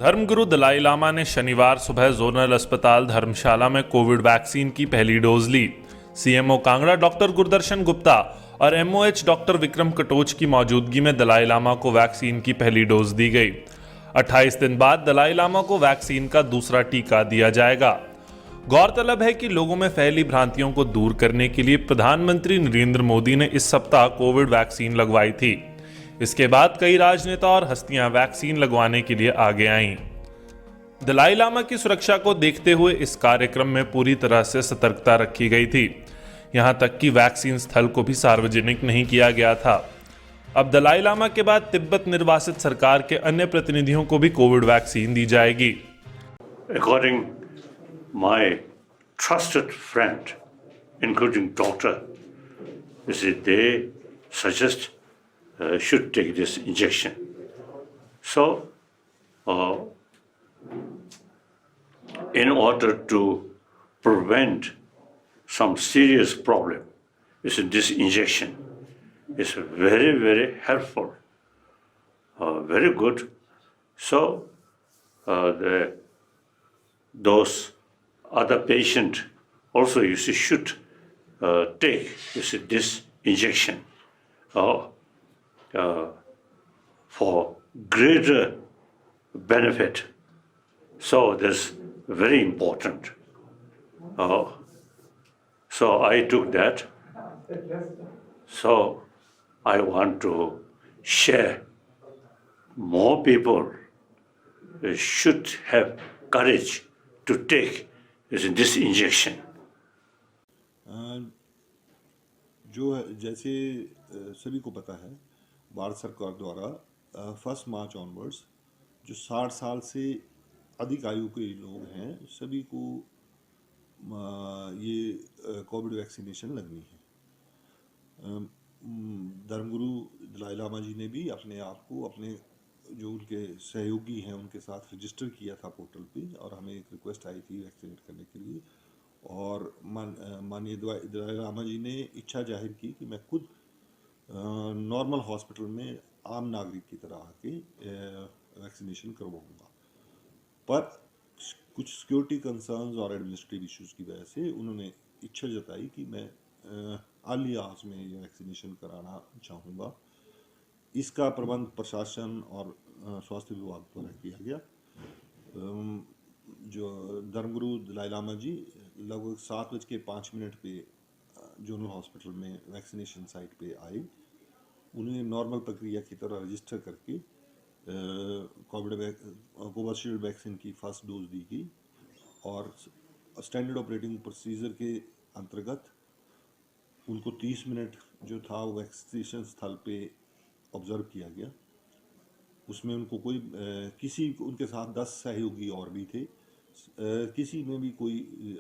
धर्मगुरु दलाई लामा ने शनिवार सुबह जोनल अस्पताल धर्मशाला में कोविड वैक्सीन की पहली डोज ली। सीएमओ कांगड़ा डॉक्टर गुरदर्शन गुप्ता और एमओएच डॉक्टर विक्रम कटोच की मौजूदगी में दलाई लामा को वैक्सीन की पहली डोज दी गई। 28 दिन बाद दलाई लामा को वैक्सीन का दूसरा टीका दिया जाएगा। गौरतलब है कि लोगों में फैली भ्रांतियों को दूर करने के लिए प्रधानमंत्री नरेंद्र मोदी ने इस सप्ताह कोविड वैक्सीन लगवाई थी। इसके बाद कई राजनेता और हस्तियां वैक्सीन लगवाने के लिए आगे आईं। दलाई लामा की सुरक्षा को देखते हुए इस कार्यक्रम में पूरी तरह से सतर्कता रखी गई थी। यहां तक कि वैक्सीन स्थल को भी सार्वजनिक नहीं किया गया था। अब दलाई लामा के बाद तिब्बत निर्वासित सरकार के अन्य प्रतिनिधियों को भी कोविड वैक्सीन दी जाएगी। According my trusted friend, including doctor, they suggest should take this injection. So, in order to prevent some serious problem, this injection is very, very helpful, very good. So, those other patient also should take this injection for greater benefit. So that's very important. So I took that. So I want to share. More people should have courage to take this injection. जो है जैसे सभी को पता है, भारत सरकार द्वारा 1 मार्च onwards जो 60 साल से अधिक आयु के लोग हैं सभी को ये कोविड वैक्सीनेशन लगनी है। धर्मगुरु दलाई लामा जी ने भी अपने आप को अपने जो उनके सहयोगी हैं उनके साथ रजिस्टर किया था पोर्टल पे, और हमें एक रिक्वेस्ट आई थी वैक्सीनेट करने के लिए, और माननीय दलाई लामा जी ने इच्छा जाहिर की कि मैं खुद नॉर्मल हॉस्पिटल में आम नागरिक की तरह आके वैक्सीनेशन करवाऊंगा। पर कुछ सिक्योरिटी कंसर्न्स और एडमिनिस्ट्रेटिव इश्यूज की वजह से उन्होंने इच्छा जताई कि मैं अर्ली आवर्स में ये वैक्सीनेशन कराना चाहूँगा। इसका प्रबंध प्रशासन और स्वास्थ्य विभाग द्वारा किया गया। जो धर्मगुरु दलाई लामा जी लगभग 7:05 पे जोनल हॉस्पिटल में वैक्सीनेशन साइट पे आए। उन्हें नॉर्मल प्रक्रिया की तरह रजिस्टर करके कोविशील्ड वैक्सीन की फर्स्ट डोज दी गई, और स्टैंडर्ड ऑपरेटिंग प्रोसीजर के अंतर्गत उनको 30 मिनट जो था वो वैक्सीनेशन स्थल पे ऑब्जर्व किया गया। उसमें उनको कोई किसी उनके साथ 10 सहयोगी और भी थे, किसी में भी कोई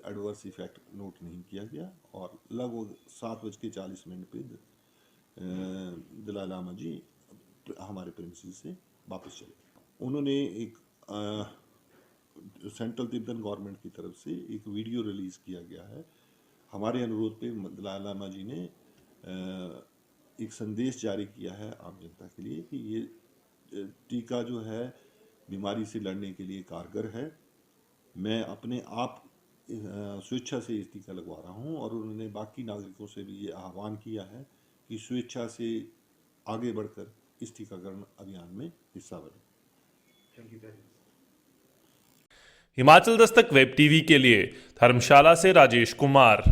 एडवर्स इफेक्ट नोट नहीं किया गया, और लगभग 7:40 पे दलाई लामा जी हमारे प्रेमिसेस से वापस चले। उन्होंने एक सेंट्रल तिब्बतन गवर्नमेंट की तरफ से एक वीडियो रिलीज़ किया गया है। हमारे अनुरोध पे दलाई लामा जी ने एक संदेश जारी किया है आम जनता के लिए कि ये टीका जो है बीमारी से लड़ने के लिए कारगर है। मैं अपने आप स्वेच्छा से इस टीका लगवा रहा हूं, और उन्होंने बाकी नागरिकों से भी ये आह्वान किया है कि स्वेच्छा से आगे बढ़कर इस टीकाकरण अभियान में हिस्सा बने। हिमाचल दस्तक वेब टीवी के लिए धर्मशाला से राजेश कुमार।